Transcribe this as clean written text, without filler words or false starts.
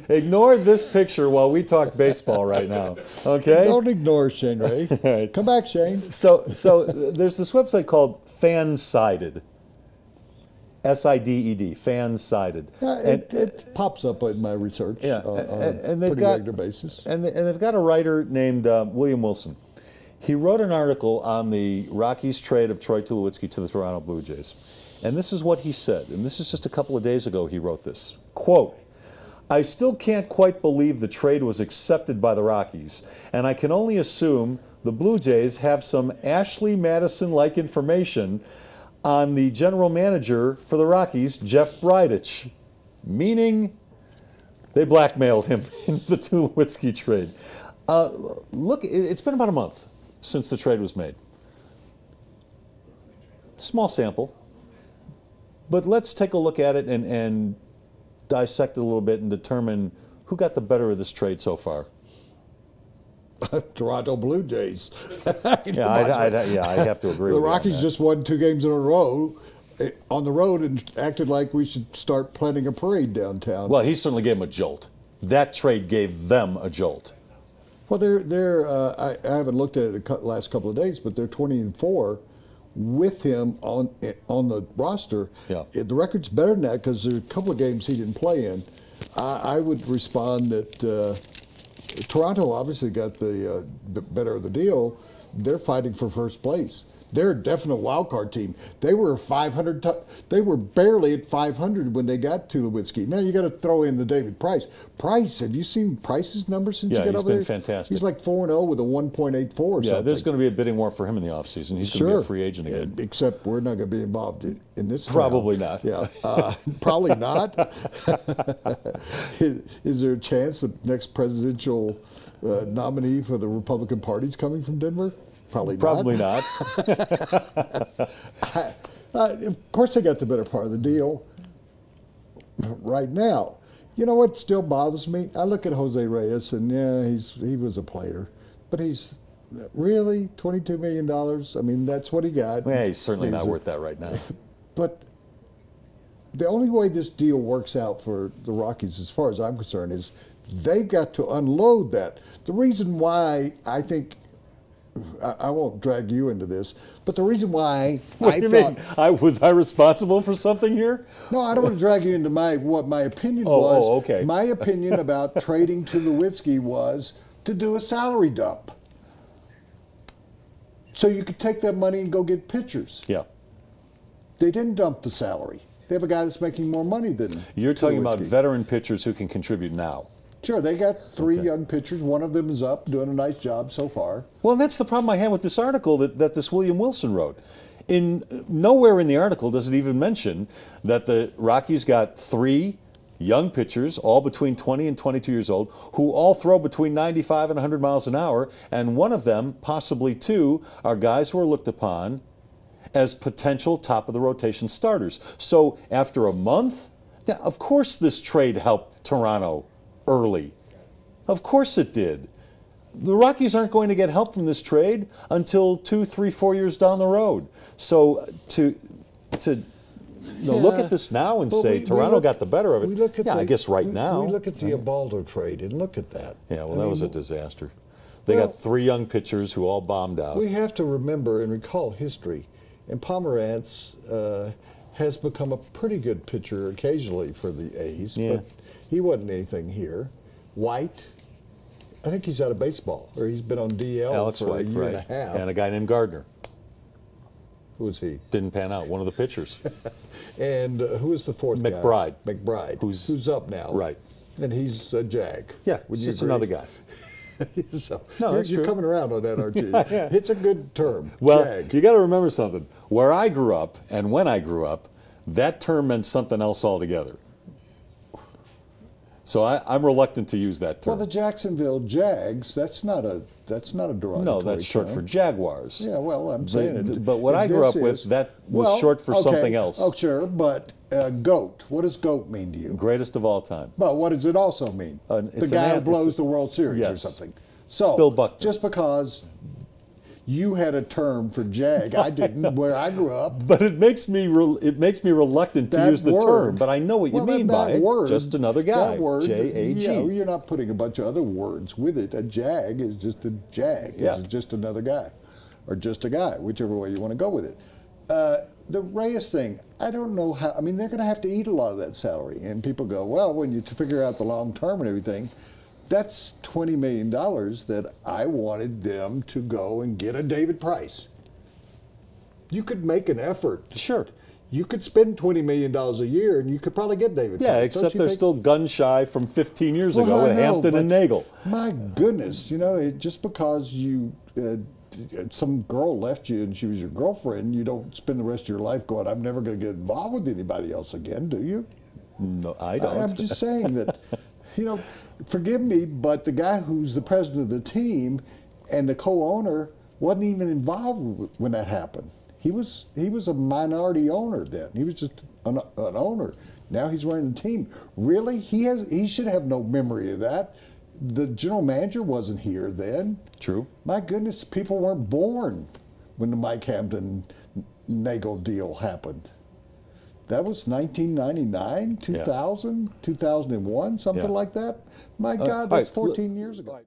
Ignore this picture while we talk baseball right now, okay? Don't ignore Shane Ray. Right. Come back, Shane. So there's this website called Fansided. S-I-D-E-D, Fansided. It pops up in my research on a pretty regular basis. And they've got a writer named William Wilson. He wrote an article on the Rockies trade of Troy Tulowitzki to the Toronto Blue Jays. And this is what he said, and this is just a couple of days ago he wrote this. Quote, I still can't quite believe the trade was accepted by the Rockies, and I can only assume the Blue Jays have some Ashley Madison-like information on the general manager for the Rockies, Jeff Bridich, meaning they blackmailed him into the Tulowitzki trade. Look, it's been about a month since the trade was made. Small sample, but let's take a look at it and dissect it a little bit and determine who got the better of this trade so far. Toronto Blue Jays. Yeah, I have to agree with you. The Rockies just won 2 games in a row on the road and acted like we should start planning a parade downtown. Well, he certainly gave them a jolt. That trade gave them a jolt. Well, I haven't looked at it the last couple of days, but they're 20-4 with him on the roster. Yeah. The record's better than that because there are a couple of games he didn't play in. I would respond that Toronto obviously got the better of the deal. They're fighting for first place. They're a definite wild card team. They were 500. They were barely at 500 when they got Tulowitzki. Now you got to throw in the David Price. Price, have you seen Price's numbers since he got over there? Yeah, he's been fantastic. He's like 4-0 with a 1.84 or something. There's going to be a bidding war for him in the offseason. He's going to be a free agent again. Except we're not going to be involved in this. Probably not. Yeah, probably not. Is there a chance the next presidential nominee for the Republican Party is coming from Denver? Probably not. Of course, they got the better part of the deal right now. You know what still bothers me? I look at Jose Reyes, and he was a player, but he's really $22 million. I mean, that's what he got. Yeah, he's certainly not worth that right now. But the only way this deal works out for the Rockies, as far as I'm concerned, is they've got to unload that. The reason why I think, I won't drag you into this, but the reason why was I responsible for something here? No, I don't want to drag you into what my opinion was. Oh, okay. My opinion about trading Tulowitzki was to do a salary dump. So you could take that money and go get pitchers. Yeah. They didn't dump the salary. They have a guy that's making more money than You're talking about veteran pitchers who can contribute now. Sure, they got 3 young pitchers. One of them is up, doing a nice job so far. Well, that's the problem I had with this article that this William Wilson wrote. Nowhere in the article does it even mention that the Rockies got 3 young pitchers, all between 20 and 22 years old, who all throw between 95 and 100 miles an hour, and one of them, possibly 2, are guys who are looked upon as potential top-of-the-rotation starters. So after a month, of course this trade helped Toronto early. Of course it did. The Rockies aren't going to get help from this trade until 2, 3, 4 years down the road. So to look at this now and say Toronto got the better of it, I guess right now. We look at the Ubaldo trade and look at that. Yeah, well, that was a disaster. They got 3 young pitchers who all bombed out. We have to remember and recall history. And Pomerantz has become a pretty good pitcher occasionally for the A's, but he wasn't anything here. White, I think he's out of baseball, or he's been on DL for a year and a half. And a guy named Gardner. Who was he? Didn't pan out, one of the pitchers. And who is the 4th guy? McBride. Who's up now. Right. And he's a Jag. Yeah, it's just another guy. So, no, that's you're true. coming around on that, aren't you? It's a good term. Well, Jag. you got to remember something. Where I grew up and when I grew up, that term meant something else altogether. So I'm reluctant to use that term. Well, the Jacksonville Jags, that's not a derogatory No, that's short term. for Jaguars. Yeah, well, I'm saying it. But what I grew up with, that was short for something else. Oh, sure, but GOAT. What does GOAT mean to you? Greatest of all time. But what does it also mean? The guy who blows the World Series or something. So, Bill Buckner. Just because You had a term for jag. I didn't where I grew up. But it makes me reluctant to use the term. But I know what you mean by it. Just another guy. That word, JAG. You're not putting a bunch of other words with it. A jag is just a jag. Yeah. It's just another guy, or just a guy, whichever way you want to go with it. The Reyes thing, I don't know how. I mean, they're going to have to eat a lot of that salary, and people go, well, when you figure out the long term and everything. That's $20 million that I wanted them to go and get a David Price. You could make an effort. Sure. You could spend $20 million a year and you could probably get David Price. Yeah, except they're still gun shy from 15 years ago with Hampton and Nagel. My goodness, just because some girl left you and she was your girlfriend, you don't spend the rest of your life going, I'm never going to get involved with anybody else again, do you? No, I don't. I'm just saying that, forgive me, but the guy who's the president of the team and the co-owner wasn't even involved when that happened. He was a minority owner then. He was just an owner. Now he's running the team. Really? He should have no memory of that. The general manager wasn't here then. True. My goodness, people weren't born when the Mike Hampton-Nagel deal happened. That was 1999, 2000, 2001, something like that. My God, that's 14 years ago.